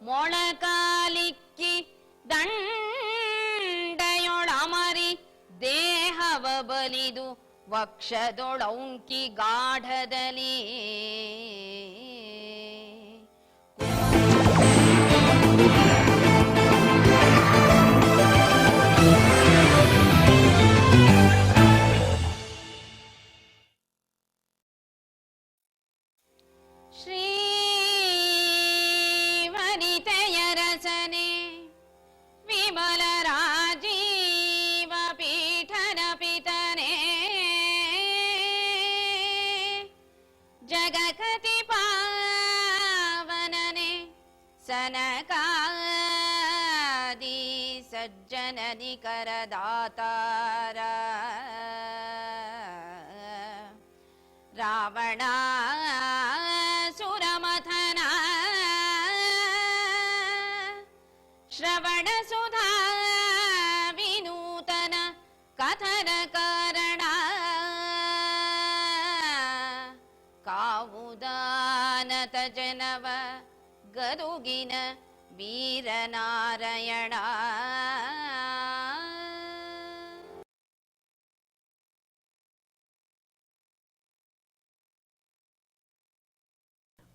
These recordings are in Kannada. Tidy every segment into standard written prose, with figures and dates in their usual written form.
ಮೊಳಕಾಲಿಕ್ಕಿ ದಂಡೆಯೊಳಮರಿ ದೇಹವ ಬಲಿದು ವಕ್ಷದೊಳೌಂಕಿ ಗಾಢದಲ್ಲಿ ಶ್ರೀವನಿತೆಯ ರಸನೆ ವಿಮಲ ರಾಜೀವ ಪೀಠನ ಪಿತನೆ ಜಗಕತಿ ಪಾವನನೆ ಸನಕಾದಿ ಸಜ್ಜನ ನಿಕರದಾತಾರ ರಾವಣ ಸುರಮಥನ ಶ್ರವಣ ಸುಧಾ ವಿನೂತನ ಕಥನ ಕಾರಣ ಕಾವುದಾನತ ಜನವ ಗದುಗಿನ ವೀರನಾರಾಯಣ.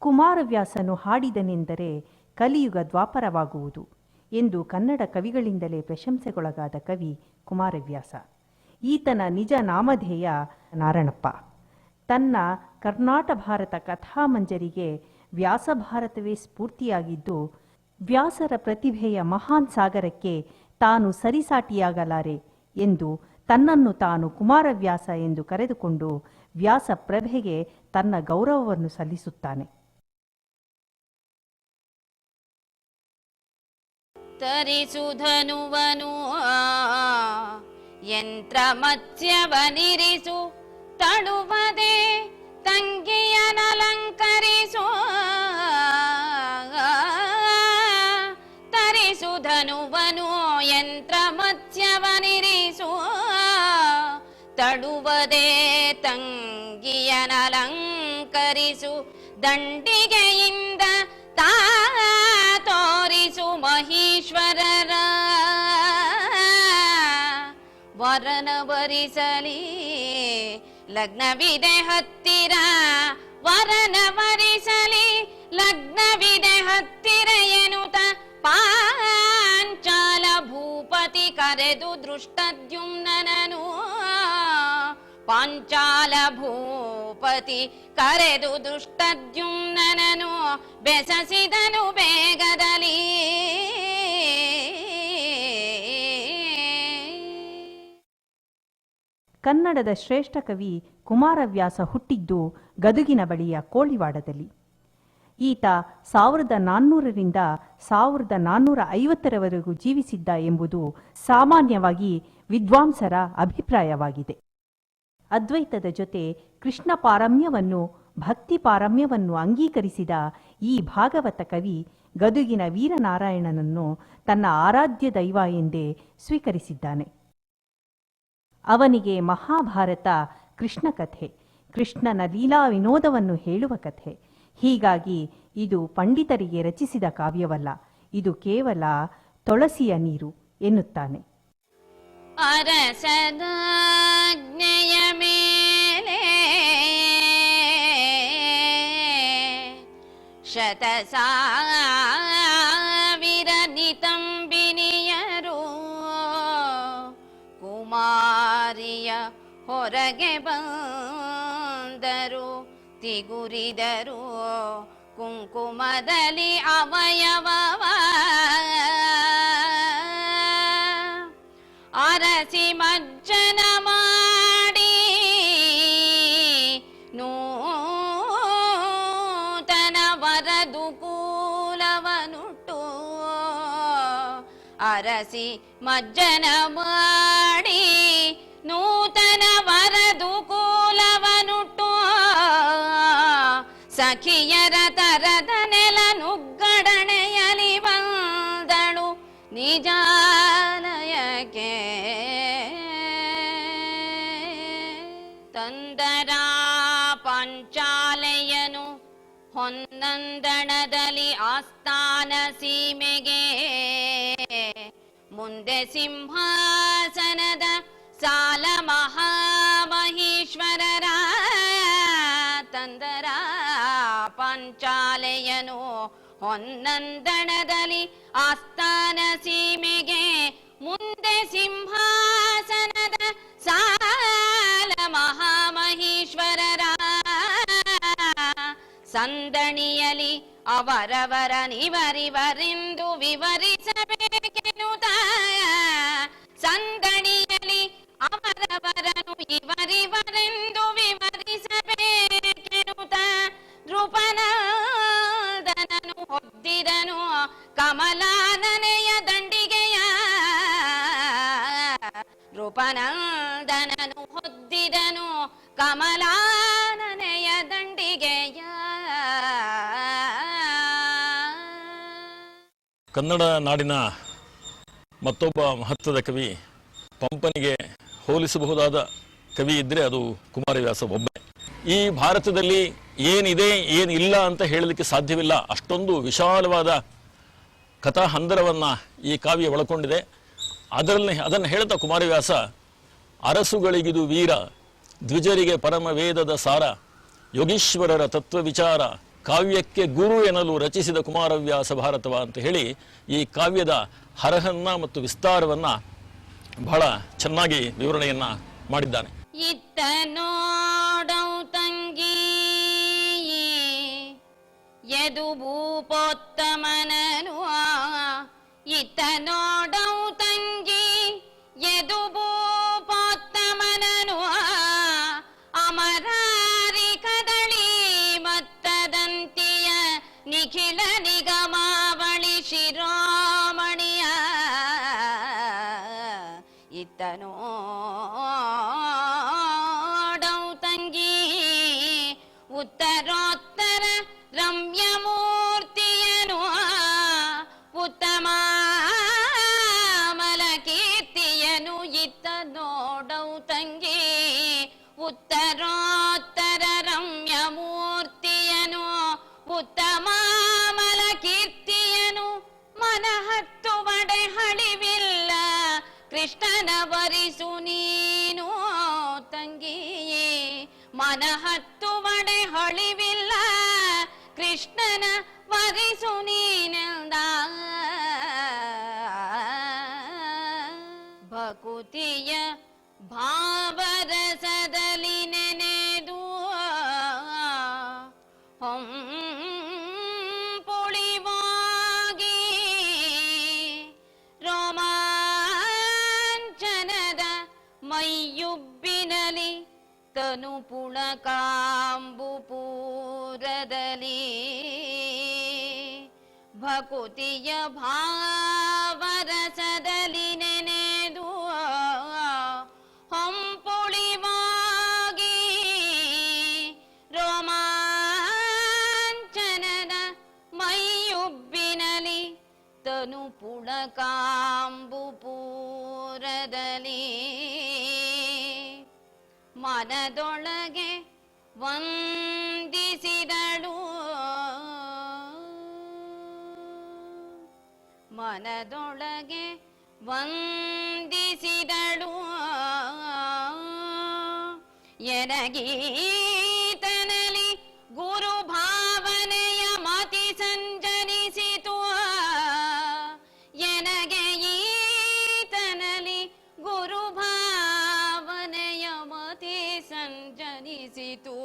ಕುಮಾರವ್ಯಾಸನು ಹಾಡಿದನೆಂದರೆ ಕಲಿಯುಗ ದ್ವಾಪರವಾಗುವುದು ಎಂದು ಕನ್ನಡ ಕವಿಗಳಿಂದಲೇ ಪ್ರಶಂಸೆಗೊಳಗಾದ ಕವಿ ಕುಮಾರವ್ಯಾಸ. ಈತನ ನಿಜ ನಾಮಧೇಯ ನಾರಣಪ್ಪ. ತನ್ನ ಕರ್ನಾಟ ಭಾರತ ಕಥಾಮಂಜರಿಗೆ ವ್ಯಾಸಭಾರತವೇ ಸ್ಫೂರ್ತಿಯಾಗಿದ್ದು, ವ್ಯಾಸರ ಪ್ರತಿಭೆಯ ಮಹಾನ್ ಸಾಗರಕ್ಕೆ ತಾನು ಸರಿಸಾಟಿಯಾಗಲಾರೆ ಎಂದು ತನ್ನನ್ನು ತಾನು ಕುಮಾರವ್ಯಾಸ ಎಂದು ಕರೆದುಕೊಂಡು ವ್ಯಾಸ ಪ್ರಭೆಗೆ ತನ್ನ ಗೌರವವನ್ನು ಸಲ್ಲಿಸುತ್ತಾನೆ. ತರಿಸುಧನುವನು ಯಂತ್ರ ಮತ್ಸ್ಯವನಿರಿಸು ತಳುವದೆ ತಂಗಿಯನಲಂಕರಿಸು. ತರಿಸುಧನುವನು ಯಂತ್ರ ಮತ್ಸ್ಯವನಿರಿಸು ತಳುವದೆ ತಂಗಿಯನಲಂಕರಿಸು. ದಂಡಿಗೆಯಿಂದ ತಾ ತೋರಿಸು ಮಹೀಶ್ವರರ ವರನ ವರಿಸಲಿ ಲಗ್ನವಿದೆ ಹತ್ತಿರ. ವರನ ವರಿಸಲಿ ಲಗ್ನವಿದೆ ಹತ್ತಿರ ಎನ್ನುತ್ತ ಪಾಂಚಾಲ ಭೂಪತಿ ಕರೆದು ದೃಷ್ಟದ್ಯುಮ್ನನನು. ಪಾಂಚಾಲ ಭೂಪತಿ ಕರೆದು ದೃಷ್ಟದ್ಯುಮ್ನನನು ಬೆಸಸಿದನು ಬೇಗದಲ್ಲಿ. ಕನ್ನಡದ ಶ್ರೇಷ್ಠ ಕವಿ ಕುಮಾರವ್ಯಾಸ ಹುಟ್ಟಿದ್ದು ಗದುಗಿನ ಬಳಿಯ ಕೋಳಿವಾಡದಲ್ಲಿ. ಈತ 1400ರಿಂದ 1450ರವರೆಗೂ ಜೀವಿಸಿದ್ದ ಎಂಬುದು ಸಾಮಾನ್ಯವಾಗಿ ವಿದ್ವಾಂಸರ ಅಭಿಪ್ರಾಯವಾಗಿದೆ. ಅದ್ವೈತದ ಜೊತೆ ಕೃಷ್ಣ ಪಾರಮ್ಯವನ್ನು ಭಕ್ತಿ ಪಾರಮ್ಯವನ್ನು ಅಂಗೀಕರಿಸಿದ ಈ ಭಾಗವತ ಕವಿ ಗದುಗಿನ ವೀರನಾರಾಯಣನನ್ನು ತನ್ನ ಆರಾಧ್ಯ ದೈವ ಎಂದೇ ಸ್ವೀಕರಿಸಿದ್ದಾನೆ. ಅವನಿಗೆ ಮಹಾಭಾರತ ಕೃಷ್ಣ ಕಥೆ, ಕೃಷ್ಣನ ಲೀಲಾ ವಿನೋದವನ್ನು ಹೇಳುವ ಕಥೆ. ಹೀಗಾಗಿ ಇದು ಪಂಡಿತರಿಗೆ ರಚಿಸಿದ ಕಾವ್ಯವಲ್ಲ, ಇದು ಕೇವಲ ತುಳಸಿಯ ನೀರು ಎನ್ನುತ್ತಾನೆ. ಅರಸನಾಜ್ಞೆಯ ಮೇಲೆ ಶತಸಾವಿರ ನಿತಂಬಿನಿಯರು ಕುಮಾರಿಯ ಹೊರಗೆ ಬಂದರು. ತಿಗುರಿದರು ಕುಂಕುಮದಲ್ಲಿ ಅವಯವವ ಅರಸಿ ಮಜ್ಜನ ಮಾಡಿ ನೂತನ ವರದು ಕೂಲವನುಟ್ಟು. ಅರಸಿ ಮಜ್ಜನ ಮಾಡಿ ನೂತನ ವರದು ಕೂಲವನುಟ್ಟು. ಸಖಿಯರ ತರದ ನೆಲ ನುಗ್ಗಡಣೆಯಲಿ ಬಂದಳು ನಿಜಾಲಯಕ್ಕೆ. ತಂದರ ಪಾಂಚಾಲೆಯನು ಹೊನ್ನಂದಣದಲ್ಲಿ ಆಸ್ಥಾನಕ್ಕೆ ಆಸ್ಥಾನ ಸೀಮೆಗೆ ಮುಂದೆ ಸಿಂಹಾಸನದ ಸಾಲ ಮಹಾಮಹೇಶ್ವರರ ತಂದರ ಪಂಚಾಲೆಯನು ಹೊನ್ನಂದಣದಲ್ಲಿ ಆಸ್ಥಾನ ಸೀಮೆಗೆ ಮುಂದೆ ಸಿಂಹಾಸನದ ಸಾಲ ಮಹಾಮಹೇಶ್ವರರ ಸಂದಣಿಯಲಿ ಅವರವರ ನಿವರಿವರೆಂದು ವಿವರಿಸಬೇಕೆನುತ ಸಂದಣಿಯಲಿ ಅವರವರನು ಇವರಿವರೆಂದು ವಿವರಿಸಬೇಕೆನುತ ನೃಪನಾದನನು ಹೊದ್ದಿದನು ಕಮಲಾನನೆಯ ದಂಡಿಗೆಯ ನೃಪನಂದನನು ಹೊದ್ದಿದನು ಕಮಲಾನನೆಯ ದಂಡಿಗೆಯ. ಕನ್ನಡ ನಾಡಿನ ಮತ್ತೊಬ್ಬ ಮಹತ್ವದ ಕವಿ, ಪಂಪನಿಗೆ ಹೋಲಿಸಬಹುದಾದ ಕವಿ ಇದ್ದರೆ ಅದು ಕುಮಾರವ್ಯಾಸ ಒಬ್ಬನೇ. ಈ ಭಾರತದಲ್ಲಿ ಏನಿದೆ ಏನಿಲ್ಲ ಅಂತ ಹೇಳಲಿಕ್ಕೆ ಸಾಧ್ಯವಿಲ್ಲ, ಅಷ್ಟೊಂದು ವಿಶಾಲವಾದ ಕಥಾಹಂದರವನ್ನು ಈ ಕಾವ್ಯ ಒಳಗೊಂಡಿದೆ. ಅದನ್ನು ಹೇಳ್ತಾ ಕುಮಾರವ್ಯಾಸ, ಅರಸುಗಳಿಗಿದು ವೀರ, ದ್ವಿಜರಿಗೆ ಪರಮ ವೇದದ ಸಾರ, ಯೋಗೀಶ್ವರರ ತತ್ವ ವಿಚಾರ, ಕಾವ್ಯಕ್ಕೆ ಗುರು ಎನ್ನಲು ರಚಿಸಿದ ಕುಮಾರವ್ಯಾಸ ಭಾರತವ ಅಂತ ಹೇಳಿ ಈ ಕಾವ್ಯದ ಹರಹನ್ನ ಮತ್ತು ವಿಸ್ತಾರವನ್ನ ಬಹಳ ಚೆನ್ನಾಗಿ ವಿವರಣೆಯನ್ನ ಮಾಡಿದ್ದಾನೆ. ಇತ್ತ ನೋಡೌ ತಂಗಿ ಯದು ಭೂಪೋತ್ತಮನನು, ಇತ್ತ ನೋಡೌ ತಂಗಿ ಯದು ಭೂಪೋತ್ತಮನನು, ಅಮರಾರಿ ಕದಳಿ ಮತ್ತದಂತಿಯ ನಿಖಿಲ ನಿಗಮಾವಳಿ ಶಿರೋಮಣಿಯ, ಇತ್ತ ನೋಡೌ ತಂಗಿ ಉತ್ತರೋತ್ತರ ರಮ್ಯ ಮೂರ್ತಿಯನು, ಉತ್ತಮಾಮಲ ಕೀರ್ತಿಯನು, ಇತ್ತ ನೋಡೌ ತಂಗಿ ಉತ್ತರೋತ್ತರ ರಮ್ಯ ಮೂರ್ತಿಯನು, ಉತ್ತಮಾಮಲ ಕೀರ್ತಿಯನು, ಮನಹತ್ತು ಬಡೆ ಹಳಿವಿಲ್ಲ ಕೃಷ್ಣನ ವರಿಸು ನೀನು ತಂಗಿಯೇ, ಮನಹತ್ತು ಬಡೆ ಹಳಿವಿಲ್ಲ ಕೃಷ್ಣನ ವರಿಸು ನೀನೆಂದ. ಭಕುತಿಯ ಭಾವರಸದಲ್ಲಿ ನೆನೆದು ಹೊಂಪುಳಿವಾಗಿ ರೋಮಾಂಚನದ ಮೈಯುಬ್ಬಿನಲಿ ತನು ಪುಳಕಾಂಬು ಪೂರದಲ್ಲಿ, ಭಕುತಿಯ ಭಾವರಸದಲ್ಲಿ ನೆನೆದು ಹೊಂಪುಳಿವಾಗಿ ರೋಮಾಂಚನದ ಮೈಯುಬ್ಬಿನಲಿ ತನು ಪುಳಕಾಂಬು ಪೂರದಲ್ಲಿ, ಮನದೊಳಗೆ ವಂದಿಸಿದಳು, ಮನದೊಳಗೆ ವಂದಿಸಿದಳು, ಎನಗೀತನಲಿ ಗುರು ಭಾವನೆಯ ಮತಿ ಸಂಜನಿಸಿತು, ಎನಗೆ ಈತನಲಿ ಗುರು ಭಾವನೆಯ ಮತಿ ಸಂಜನಿಸಿತು,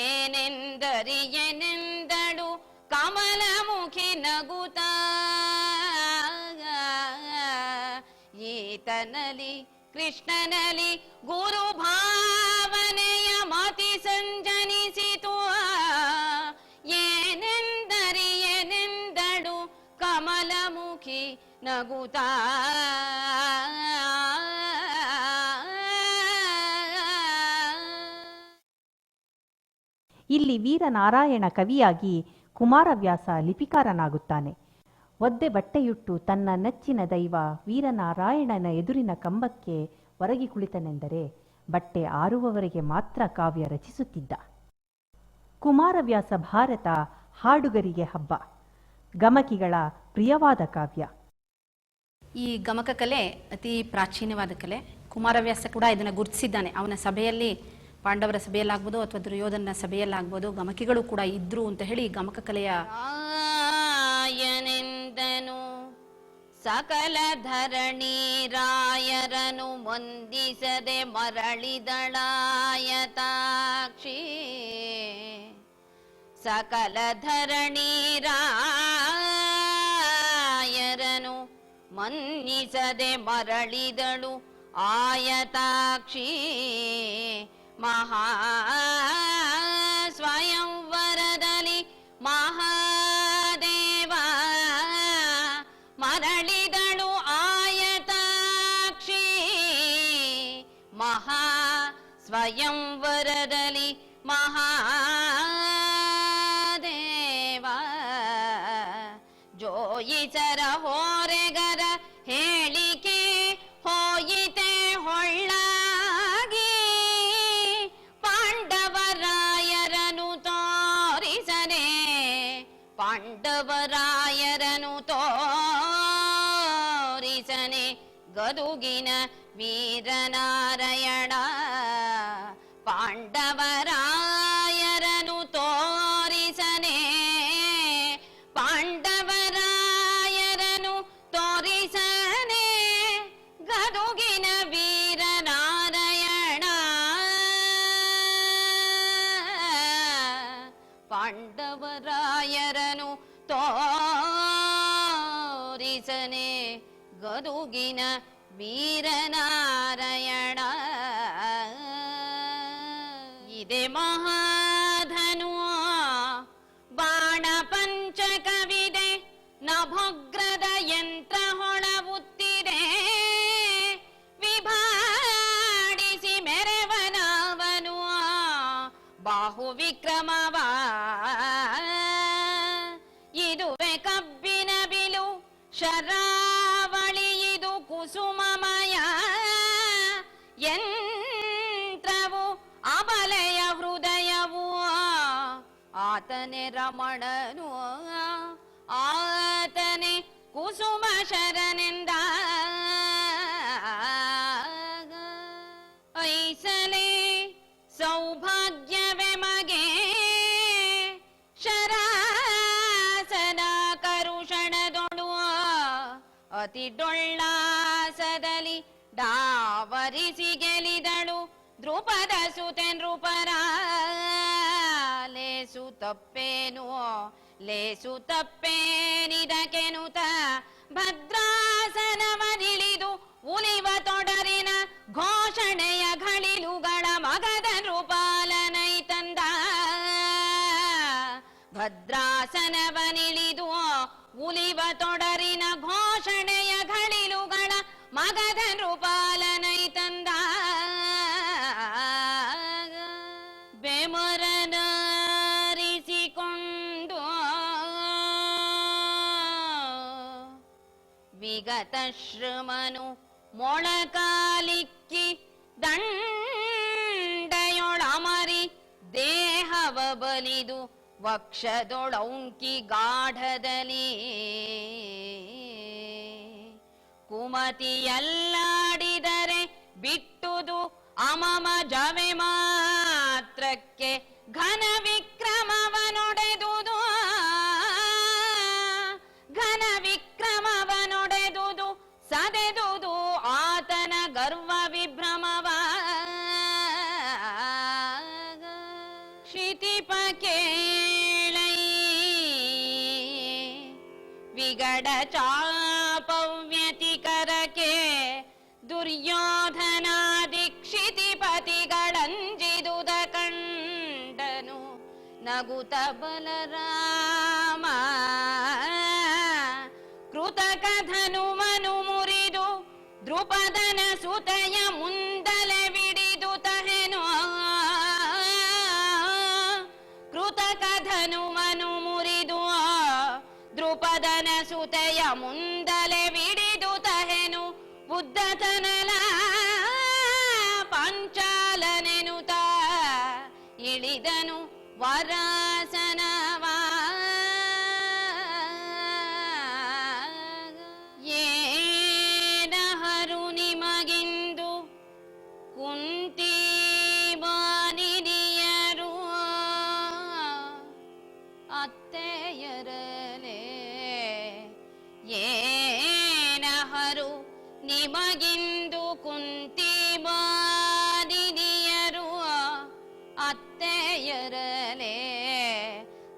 ಏನೆಂದರಿಯೆನೆಂದಳು ಕಮಲಮುಖಿ ನಗುತ್ತ, ಈತನಲಿ ಕೃಷ್ಣನಲಿ ಗುರು ಭಾವನೆಯ ಮತಿ ಸಂಜನಿಸಿತು, ಏನೆಂದರಿಯೆನೆಂದಳು ಕಮಲಮುಖಿ ನಗುತ್ತ. ಇಲ್ಲಿ ವೀರನಾರಾಯಣ ಕವಿಯಾಗಿ ಕುಮಾರವ್ಯಾಸ ಲಿಪಿಕಾರನಾಗುತ್ತಾನೆ. ಒದ್ದೆ ಬಟ್ಟೆಯುಟ್ಟು ತನ್ನ ನೆಚ್ಚಿನ ದೈವ ವೀರನಾರಾಯಣನ ಎದುರಿನ ಕಂಬಕ್ಕೆ ಒರಗಿ ಕುಳಿತನೆಂದರೆ ಬಟ್ಟೆ ಆರುವವರೆಗೆ ಮಾತ್ರ ಕಾವ್ಯ ರಚಿಸುತ್ತಿದ್ದ. ಕುಮಾರವ್ಯಾಸ ಭಾರತ ಹಾಡುಗರಿಗೆ ಹಬ್ಬ. ಗಮಕಿಗಳ ಪ್ರಿಯವಾದ ಕಾವ್ಯ. ಈ ಗಮಕ ಕಲೆ ಅತಿ ಪ್ರಾಚೀನವಾದ ಕಲೆ. ಕುಮಾರವ್ಯಾಸ ಕೂಡ ಇದನ್ನು ಗುರುತಿಸಿದ್ದಾನೆ. ಅವನ ಸಭೆಯಲ್ಲಿ, ಪಾಂಡವರ ಸಭೆಯಲ್ಲಾಗ್ಬೋದು ಅಥವಾ ದುರ್ಯೋಧನ ಸಭೆಯಲ್ಲಾಗ್ಬೋದು, ಗಮಕಿಗಳು ಕೂಡ ಇದ್ರು ಅಂತ ಹೇಳಿ ಗಮಕ ಕಲೆಯ ರಾಯನೆಂದನು ಸಕಲ ಧರಣಿ ರಾಯರನು ವಂದಿಸದೆ ಮರಳಿದಳಾಯತಾಕ್ಷಿ. ಸಕಲ ಧರಣಿ ರಾಯರನು ಮನ್ನಿಸದೆ ಮರಳಿದಳು ಆಯತಾಕ್ಷಿ. ಮಹಾ ಸ್ವಯಂವರದಲ್ಲಿ ಮಹಾದೇವ ಮರಳಿದಳು ಆಯತಾಕ್ಷಿ. ಮಹಾ ಸ್ವಯಂವರದಲ್ಲಿ ಮಹಾದೇವ ಜೋಯಿಸರ ಹೋರೆಗರ ಹೇಳಿಕೆ ಹೋಯಿತೆ ಹೊಳ್ಳಾಗಿ. ಪಾಂಡವರಾಯರನು ತೋರಿಸನೆ ಪಾಂಡವರಾಯರನು ತೋರಿಸನೆ ಗದುಗಿನ ವೀರನಾರಾಯಣ. ಪಾಂಡವರಾಯರನು ತೋರಿಸನೆ ಪಾಂಡವರಾಯರನು ತೋರಿಸನೆ ಗದುಗಿನ ವೀರನಾರಾಯಣ. ಪಾಂಡವರಾಯರನು ತೋರಿಸನೆ ಗದುಗಿನ ವೀರನಾರಾಯಣ. ಇದೆ ಮಹಾಧನು ಬಾಣ ಪಂಚಕವಿದೆ ನಭೋಗ್ರದ ಯಂತ್ರ ಹೊಳವುತ್ತಿದೆ. ವಿಭಾಡಿಸಿ ಮೆರವನವನು ಬಾಹು ವಿಕ್ರಮವ. ಇದುವೆ ಕಬ್ಬಿನ ಬಿಲು ಶರಾವಳಿ ಇದು ಕುಸುಮಮಯ. ಯಂತ್ರವು ಅಬಲೆಯ ಹೃದಯವು ಆತನೆ ರಮಣನು ಆತನೆ ಕುಸುಮ ಶರನೆಂದ. ಐಸಲೆ ಸೌಭಾಗ್ಯವೇ ಮಗೆ ಶರಾಸನ ಕರುಷಣದೊಳು ಅತಿ ಡೊಳ್ಳಾಸದಲ್ಲಿ ಡಾವರಿಸಿ ಗೆಲಿದಳು ದ್ರುಪದ ಸುತೆ ನೃಪರ. ಲೇಸು ತಪ್ಪೇನು ಲೇಸು ತಪ್ಪೇನಿದಕೆನುತ ಭದ್ರಾಸನವನಿಳಿದು ಉಲಿವ ತೊಡರಿನ ಘೋಷಣೆಯ ಘಳಿಲುಗಳ ಮಗದ ನೃಪಾಲನೈ ತಂದ. ಭದ್ರಾಸನವನಿಳಿದು ಉಲಿವ ತೊಡರಿನ ಘೋಷಣೆಯ ಘಳಿಲುಗಳ ಮಗದ ನೃಪಾಲನೈ ತಂದ. ಬೆಮರನರಿಸಿಕೊಂಡು ವಿಗತ ಶ್ರಮನು ಮೊಳಕಾಲಿಕ್ಕಿ ದಂಡೆಯೊಳಮರಿ ದೇಹವ ಬಲಿದು ವಕ್ಷದೊಳೌಂಕಿ ಗಾಢದಲ್ಲಿ. ಕುಮತಿಯಲ್ಲಾಡಿದರೆ ಬಿಟ್ಟುದು ಅಮಮ ಜವೆ ಮಾತ್ರಕ್ಕೆ ಘನ ವಿಕ್ರಮವನೊಡೆದುದು. ಘನ ವಿಕ್ರಮವನೊಡೆದುದು ಸದೆದುದು ಆತನ ಗರ್ವ ವಿಭ್ರಮವ. ಕ್ಷಿತಿಪ ಕೇಳೈ ವಿಗಡ ಚಾಪವ್ಯತಿಕರಕೆ ದುರ್ಯೋಧನಾದಿ ಕ್ಷಿತಿಪತಿಗಳಂಜಿದುದ ಕಂಡನು ನಗುತ ಬಲರಾಮ. ಕೃತಕ ಧನುಮನು ಮುರಿದು ದ್ರುಪದನ ಸುತೆಯ ಮುಂದಲೆ ಬಿಡಿದು ತಹೆನು. ಕೃತಕ ಧನುಮನು ಮುರಿದು ದ್ರುಪದನ ಸುತೆಯ ಮುಂದಲೆ ಬಿಡಿದು ತಹೆನು. ಬುದ್ಧತನಲ ಪಾಂಚಾಲನೆನುತ ಇಳಿದನು ವರಾಸನವ. ನಿಮಗಿಂದು ಕುಂತಿ ಮಾನಿನಿಯರು ಅತ್ತೆಯರಲೆ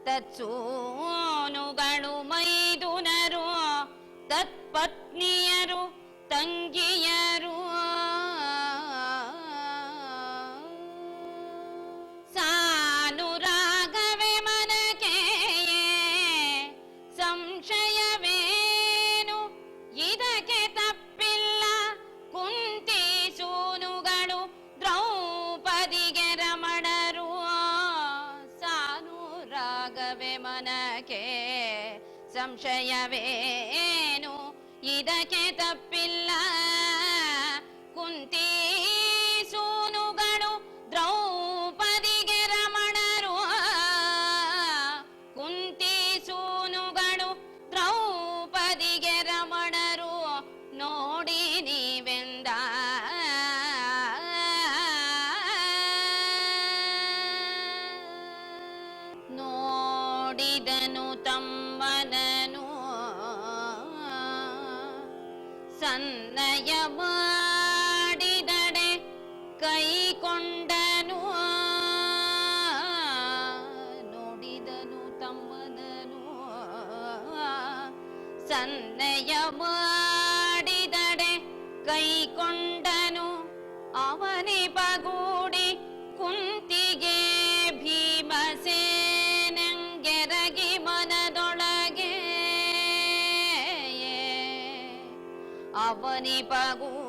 ತತ್ಸೂನುಗಳು ಮೈದುನರು ತತ್ಪತ್ನಿಯರು ತಂಗಿಯರು ಸಾನುರಾಗವೇ ಮನಕೆ ಸಂಶಯವೇನು ಇದಕ್ಕೆ ತಪ್ಪಿಲ್ಲ ಕುಂತಿ ಸೂನುಗಳು ದ್ರೌಪದಿಗೆ ರಮಣರು ಸಾನುರಾಗವೇ ಮನಕೆ ಸಂಶಯವೇನು ಇದಕ್ಕೆ ತಪ್ಪಿಲ್ಲ ಕುಂತಿ ಸೂನುಗಳು ದ್ರೌಪದಿಗೆ ರಮಣರು ಕುಂತಿ ಸೂನುಗಳು ದ್ರೌಪದಿಗೆ ರಮಣರು ನೋಡಿ ನೀವೆಂದ ನೋಡಿದನು ತಮ್ಮನನು ಸನ್ನಯ ಮಾಡಿದಡೆ ಕೈಕೊಂಡನು ನೋಡಿದನು ತಮ್ಮನನು ಸನ್ನಯ ಮಾಡಿದಡೆ ಕೈಕೊಂಡನು ಅವನಿಪಗೂಡಿ ಕುಂತಿಗೆ ಭೀಮಸೇನಂಗೆರಗಿ ಮನದೊಳಗೆ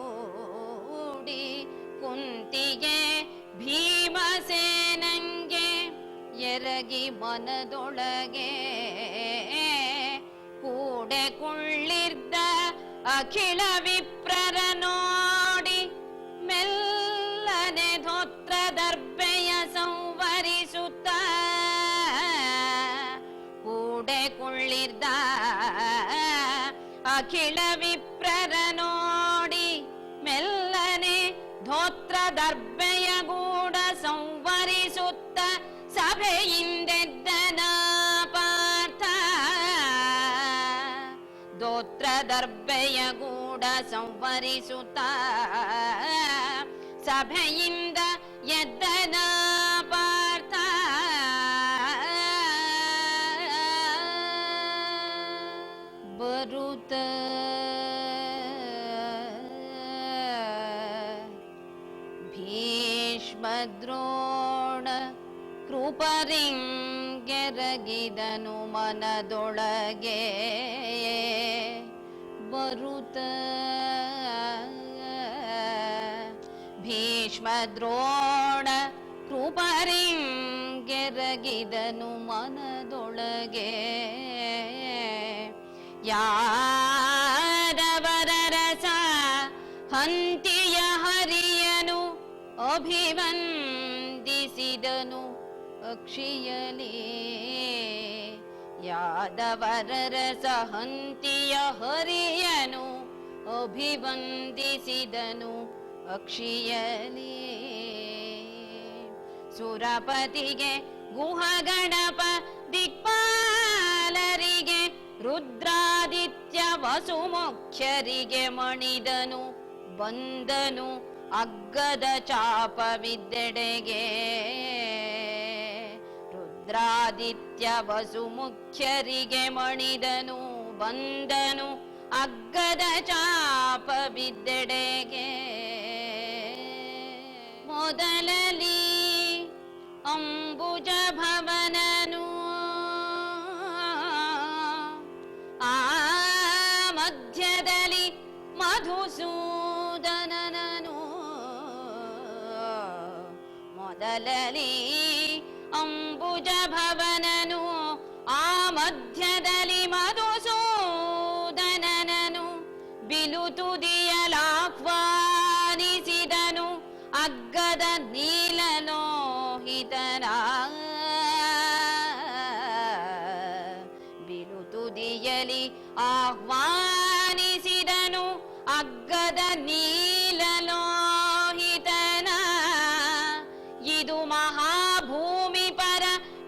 ಅವನಿಪಗೂಡಿ ಕುಂತಿಗೆ ಭೀಮಸೇನಂಗೆ ಎರಗಿ ಮನದೊಳಗೆ ಕೂಡೆ ಕುಳ್ಳಿರ್ದ ಅಖಿಲ ವಿಪ್ರರ ನೋಡಿ ಮೆಲ್ಲನೆ ಧೋತ್ರ ದರ್ಬೆಯ ಸಂವರಿಸುತ್ತ ಕೂಡೆ ಕುಳ್ಳಿರ್ದ ಅಖಿಲ ವಿಪ್ರರ ನೋಡಿ ಮೆಲ್ಲನೆ ಧೋತ್ರ ದರ್ಬೆಯ ಗೂಢ ಸಂವರಿಸುತ್ತ ಸಭೆಯಿಂದೆದ್ದನ ಪಾರ್ಥ ಧೋತ್ರ ದರ್ಬೆಯ ಗೂಢ ಸಂವರಿಸುತ್ತ ಸಭೆಯಿಂದ ಎದ್ದನ ಪಾರ್ಥ ಬರುತ್ತ ಭೀಷ್ಮದ್ರೋಣ ಕೃಪರಿಂಗೆರಗಿದನು ಮನದೊಳಗೆ ಬರುತ್ತ ಭೀಷ್ಮದ್ರೋಣ ಕೃಪರಿಂಗೆರಗಿದನು ಮನದೊಳಗೆ ಯಾದವರ ರಸ ಹಂತಿಯ ಹರಿಯನು ಅಭಿವಂದಿಸಿದನು ಅಕ್ಷಿಯಲಿ ಯಾದವರ ರಸ ಹಂತಿಯ ಹರಿಯನು ಅಭಿವಂದಿಸಿದನು ಅಕ್ಷಿಯಲಿ ಸುರಪತಿಗೆ ಗುಹಗಣಪ ದಿಕ್ಪಾಲರಿಗೆ ರುದ್ರಾದಿತ್ಯ ವಸುಮುಖ್ಯರಿಗೆ ಮಣಿದನು ಬಂದನು ಅಗ್ಗದ ಚಾಪವಿದ್ದೆಡೆಗೆ ರುದ್ರಾದಿತ್ಯ ವಸುಮುಖ್ಯರಿಗೆ ಮಣಿದನು ಬಂದನು ಅಗ್ಗದ ಚಾಪವಿದ್ದೆಡೆಗೆ ಮೊದಲಲಿ ಅಂಬುಜ ಭವನನು ಆ ಮಧ್ಯದಲ್ಲಿ ಮಧುಸೂದನನು ಮೊದಲಲಿ ಅಂಬುಜ ಭವನನು ಆ ಮಧ್ಯದಲ್ಲಿ ಮಧುಸೂದನನು ಬಿಲುತುದಿಯಲಾಹ್ವಾನಿಸಿದನು ಅಗ್ಗದ ನೀಲಲೋಹಿತನ ಬಿಲುತುದಿಯಲಿ ಆಹ್ವಾನಿಸಿದನು ಅಗ್ಗದ ನೀಲಲೋಹಿತನ ಇದು ಮಹಾಭೂಮಿ ಪರ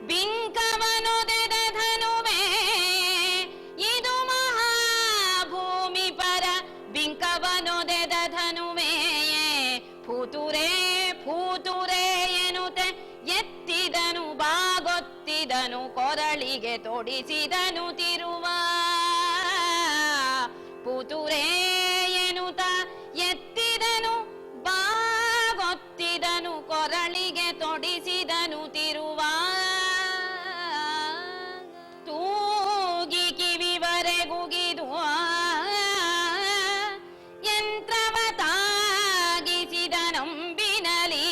ಬಿಂಕವನೊದೆದ ಧನುವೆ ಇದು ಮಹಾಭೂಮಿ ಪರ ಬಿಂಕವನೊದೆದ ಕೊರಳಿಗೆ ತೊಡಿಸಿದನು ತಿರುವ ಪುತುರೇ ಎನ್ನುತ್ತ ಎತ್ತಿದನು ಬಾಗೊತ್ತಿದನು ಕೊರಳಿಗೆ ತೊಡಿಸಿದನು ತಿರುವ ತೂಗಿ ಕಿವಿವರೆಗುಗಿದು ಯಂತ್ರವ ತಾಗಿಸಿದ ನಂಬಿನಲಿ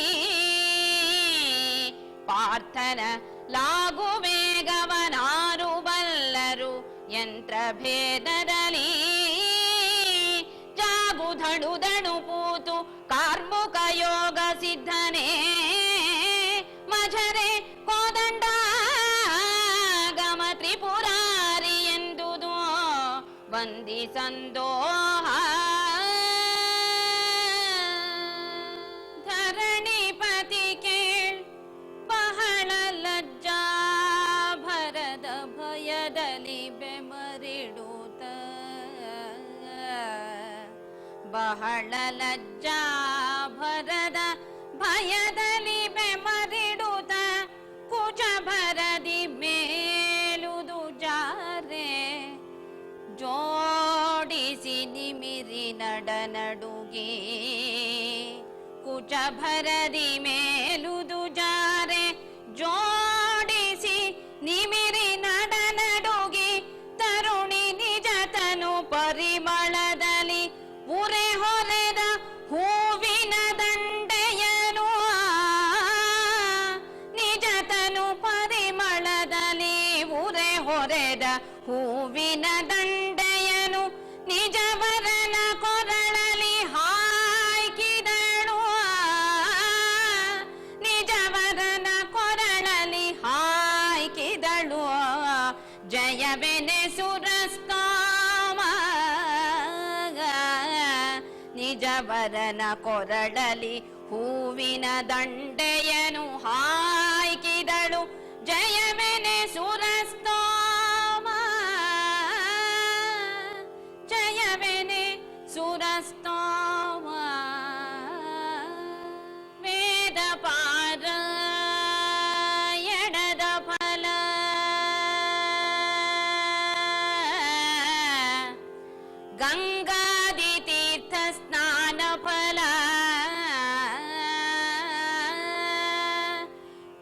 ಪಾರ್ಥನ ಲಾಗು ವೇಗವನಾರು ಬಲ್ಲರು ಯಂತ್ರ ಭೇದದಲ್ಲಿ ಜಾಗುಧಡುದಣು ಪೂತು ಕಾರ್ಮುಕ ಯೋಗ ಸಿದ್ಧನೇ ಮಜರೆ ಕೋದಂಡ ಗಮ ತ್ರಿಪುರಾರಿ ಎಂದುದು ವಂದಿಸಂದೋಹ ಧರಣಿಪತಿ ಕೇಳ್ ಬಹಳ ಲಜ್ಜಾ ಭರದ ಭಯದಲ್ಲಿ ಬೆಮರಿಡುತ್ತ ಬಹಳ ಲಜ್ಜಾ ಭರದ ಭಯದಲ್ಲಿ ಬೆಮರಿಡುತ್ತ ಕುಚ ಭರದಿ ಮೇಲುದು ಜಾರೆ ಜೋಡಿಸಿ ನಿಮಿರಿ ನಡನಡುಗಿ ಕುಚ ಭರದಿ ಮೇಲುದು ಜಾರೆ ಜೋಡಿಸಿ ನಿಮಿರಿ ನಡನಡುಗಿ ತರುಣಿ ನಿಜತನು ಪರಿಮಳದಲ್ಲಿ ಉರೆ ಹೊರೆದ ಹೂವಿನ ದಂಡೆಯನು ನಿಜತನು ಪರಿಮಳದಲ್ಲಿ ಉರೆ ಹೊರೆದ ಹೂವಿನ ದಂಡೆಯನು ನಿಜವರನ ಕೊರಳಲಿ ಹಾಕಿದಳು ನಿಜವರನ ಕೊರಳಲಿ ಹಾಕಿದಳು ಜಯವೆನೆ ಸುರಸ್ತೋಮ ನಿಜವರನ ಕೊರಳಲಿ ಹೂವಿನ ದಂಡೆಯನು ಹಾಕಿದಳು ಜಯವೆನೆ ಸುರಸ್ತೋಮ ಜಯವೆನೆ ಸುರಸ್ತೋಮ ವೇದ ಪಾರಾಯಣದ ಫಲ ಗಂಗಾದಿ ತೀರ್ಥ ಸ್ನಾನ ಫಲ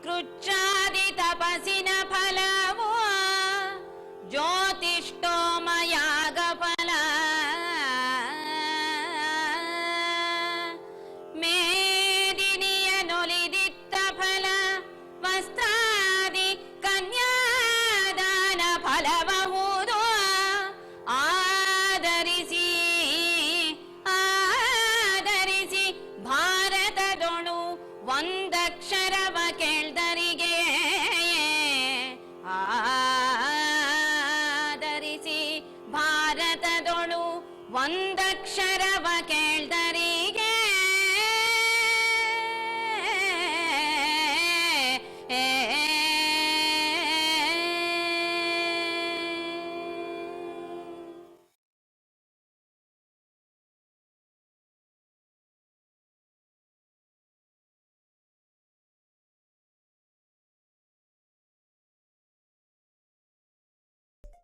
ಕೃಚ್ಛಾದಿ ತಪಸ್ಸಿನ ಫಲವು ಜ್ಯೋತಿಷ್ಠೋಮಯಾಗ ಫಲ ಮೇದಿನಿಯ ನೊಲಿದಿತ್ತ ಫಲ ವಸ್ತ್ರಾದಿ ಕನ್ಯಾದಾನ ಫಲಬಹುದು ಆದರಿಸಿ ಭಾರತದೊಳು ಒಂದಕ್ಷರವ ಕೇಳ್ದರಿಗೆ ಆದರಿಸಿ ಭಾರತದೊಳು ಒಂದಕ್ಷರವ ಕೇಳ